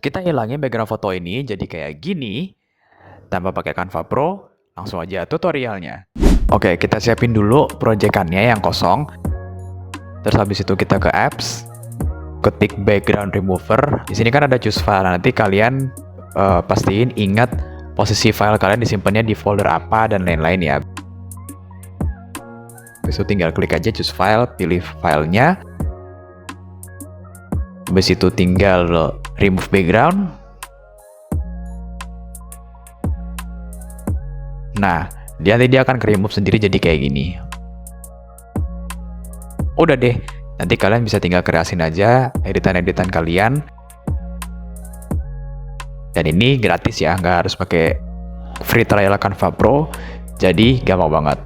Kita hilangin background foto ini jadi kayak gini, tanpa pakai Canva Pro, langsung aja tutorialnya. Oke, kita siapin dulu proyekannya yang kosong. Terus habis itu kita ke apps, ketik background remover. Di sini kan ada choose file. Nanti kalian pastiin ingat posisi file kalian disimpannya di folder apa dan lain-lain ya. Habis itu tinggal klik aja choose file, pilih filenya. Habis itu tinggal remove background. Nah, nanti dia akan ke-remove sendiri jadi kayak gini. Udah deh, nanti kalian bisa tinggal kreasin aja editan-editan kalian. Dan ini gratis ya, nggak harus pakai free trial Canva Pro, jadi gampang banget.